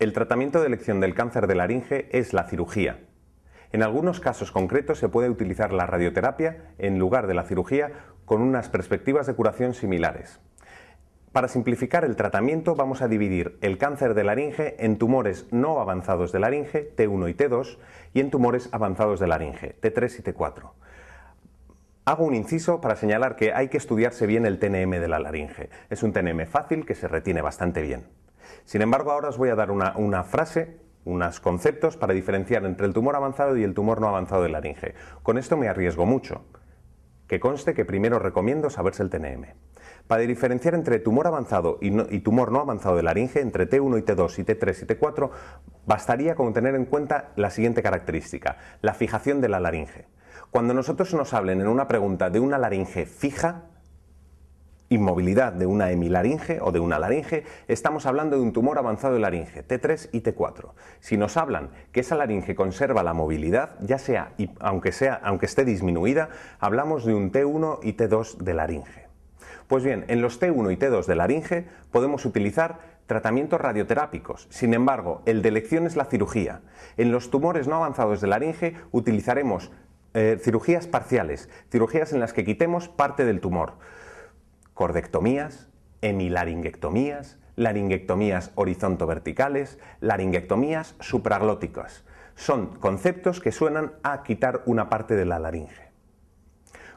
El tratamiento de elección del cáncer de laringe es la cirugía. En algunos casos concretos se puede utilizar la radioterapia en lugar de la cirugía con unas perspectivas de curación similares. Para simplificar el tratamiento vamos a dividir el cáncer de laringe en tumores no avanzados de laringe, T1 y T2, y en tumores avanzados de laringe, T3 y T4. Hago un inciso para señalar que hay que estudiarse bien el TNM de la laringe. Es un TNM fácil que se retiene bastante bien. Sin embargo, ahora os voy a dar una frase, unos conceptos para diferenciar entre el tumor avanzado y el tumor no avanzado de laringe. Con esto me arriesgo mucho. Que conste que primero recomiendo saberse el TNM. Para diferenciar entre tumor avanzado y tumor no avanzado de laringe, entre T1 y T2 y T3 y T4, bastaría con tener en cuenta la siguiente característica, la fijación de la laringe. Cuando nosotros nos hablen en una pregunta de una laringe fija, inmovilidad de una hemilaringe o de una laringe, estamos hablando de un tumor avanzado de laringe, T3 y T4. Si nos hablan que esa laringe conserva la movilidad, ya sea, aunque esté disminuida, hablamos de un T1 y T2 de laringe. Pues bien, en los T1 y T2 de laringe podemos utilizar tratamientos radioterápicos. Sin embargo, el de elección es la cirugía. En los tumores no avanzados de laringe utilizaremos cirugías parciales, cirugías en las que quitemos parte del tumor. Cordectomías, hemilaringectomías, laringectomías horizonto-verticales, laringectomías supraglóticas. Son conceptos que suenan a quitar una parte de la laringe.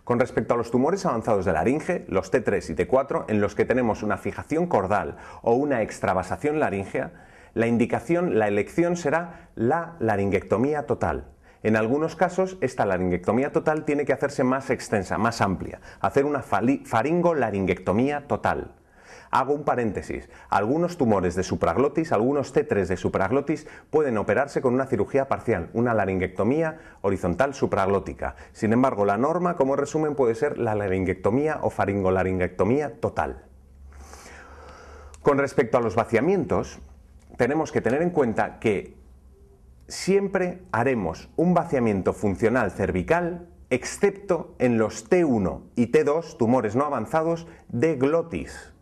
Con respecto a los tumores avanzados de laringe, los T3 y T4, en los que tenemos una fijación cordal o una extravasación laríngea, la elección será la laringectomía total. En algunos casos, esta laringectomía total tiene que hacerse más extensa, más amplia, hacer una faringolaringectomía total. Hago un paréntesis, algunos tumores de supraglotis, algunos T3 de supraglotis pueden operarse con una cirugía parcial, una laringectomía horizontal supraglótica. Sin embargo, la norma como resumen puede ser la laringectomía o faringolaringectomía total. Con respecto a los vaciamientos, tenemos que tener en cuenta que siempre haremos un vaciamiento funcional cervical, excepto en los T1 y T2, tumores no avanzados, de glotis,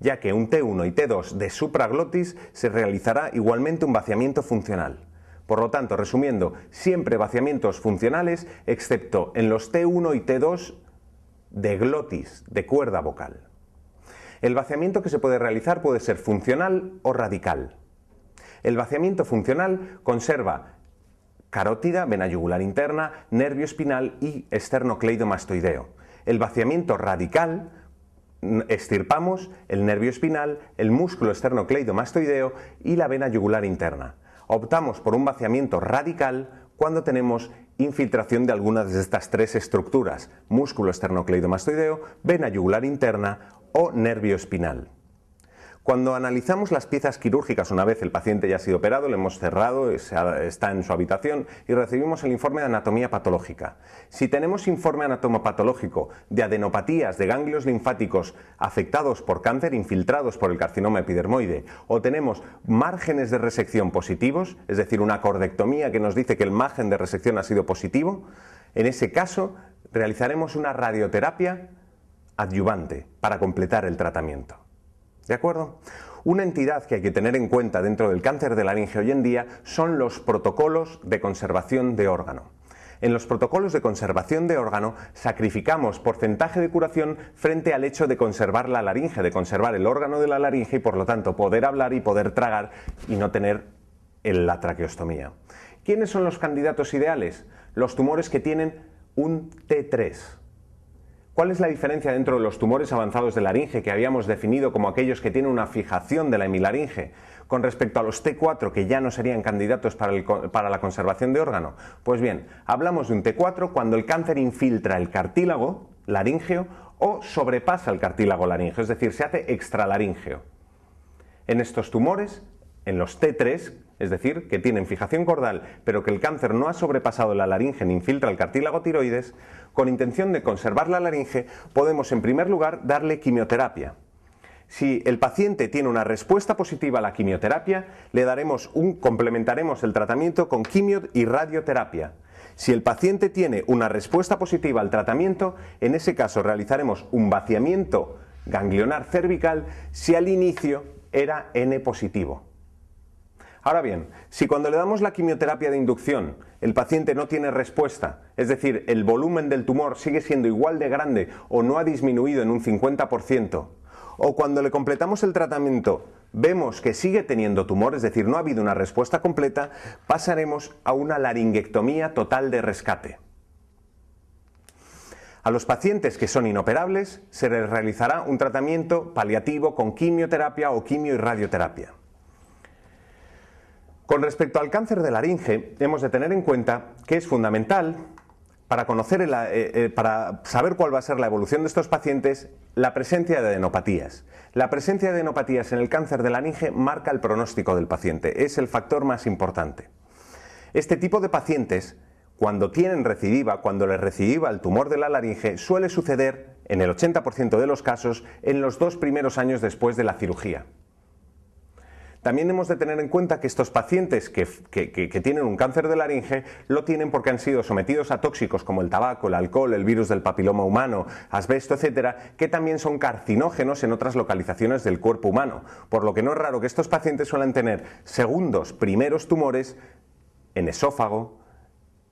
ya que un T1 y T2 de supraglotis se realizará igualmente un vaciamiento funcional. Por lo tanto, resumiendo, siempre vaciamientos funcionales, excepto en los T1 y T2 de glotis, de cuerda vocal. El vaciamiento que se puede realizar puede ser funcional o radical. El vaciamiento funcional conserva carótida, vena yugular interna, nervio espinal y esternocleidomastoideo. El vaciamiento radical, extirpamos el nervio espinal, el músculo esternocleidomastoideo y la vena yugular interna. Optamos por un vaciamiento radical cuando tenemos infiltración de algunas de estas tres estructuras, músculo esternocleidomastoideo, vena yugular interna o nervio espinal. Cuando analizamos las piezas quirúrgicas una vez el paciente ya ha sido operado, le hemos cerrado, está en su habitación y recibimos el informe de anatomía patológica. Si tenemos informe anatomopatológico de adenopatías de ganglios linfáticos afectados por cáncer, infiltrados por el carcinoma epidermoide, o tenemos márgenes de resección positivos, es decir, una cordectomía que nos dice que el margen de resección ha sido positivo, en ese caso realizaremos una radioterapia adyuvante para completar el tratamiento. ¿De acuerdo? Una entidad que hay que tener en cuenta dentro del cáncer de laringe hoy en día son los protocolos de conservación de órgano. En los protocolos de conservación de órgano sacrificamos porcentaje de curación frente al hecho de conservar la laringe, de conservar el órgano de la laringe y por lo tanto poder hablar y poder tragar y no tener la traqueostomía. ¿Quiénes son los candidatos ideales? Los tumores que tienen un T3. ¿Cuál es la diferencia dentro de los tumores avanzados de laringe que habíamos definido como aquellos que tienen una fijación de la hemilaringe con respecto a los T4 que ya no serían candidatos para la conservación de órgano? Pues bien, hablamos de un T4 cuando el cáncer infiltra el cartílago laríngeo o sobrepasa el cartílago laríngeo, es decir, se hace extralaríngeo. En estos tumores, en los T3, es decir, que tienen fijación cordal, pero que el cáncer no ha sobrepasado la laringe ni infiltra el cartílago tiroides, con intención de conservar la laringe, podemos en primer lugar darle quimioterapia. Si el paciente tiene una respuesta positiva a la quimioterapia, complementaremos el tratamiento con quimio y radioterapia. Si el paciente tiene una respuesta positiva al tratamiento, en ese caso realizaremos un vaciamiento ganglionar cervical si al inicio era N positivo. Ahora bien, si cuando le damos la quimioterapia de inducción el paciente no tiene respuesta, es decir, el volumen del tumor sigue siendo igual de grande o no ha disminuido en un 50%, o cuando le completamos el tratamiento vemos que sigue teniendo tumor, es decir, no ha habido una respuesta completa, pasaremos a una laringuectomía total de rescate. A los pacientes que son inoperables se les realizará un tratamiento paliativo con quimioterapia o quimio y radioterapia. Con respecto al cáncer de laringe, hemos de tener en cuenta que es fundamental para saber cuál va a ser la evolución de estos pacientes, la presencia de adenopatías. La presencia de adenopatías en el cáncer de laringe marca el pronóstico del paciente, es el factor más importante. Este tipo de pacientes, cuando tienen recidiva, cuando les recidiva el tumor de la laringe, suele suceder, en el 80% de los casos, en los 2 primeros años después de la cirugía. También hemos de tener en cuenta que estos pacientes que tienen un cáncer de laringe lo tienen porque han sido sometidos a tóxicos como el tabaco, el alcohol, el virus del papiloma humano, asbesto, etcétera, que también son carcinógenos en otras localizaciones del cuerpo humano, por lo que no es raro que estos pacientes suelen tener segundos, primeros tumores en esófago,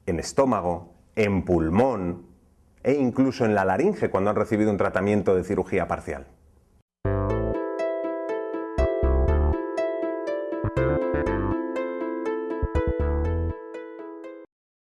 en estómago, en pulmón e incluso en la laringe cuando han recibido un tratamiento de cirugía parcial.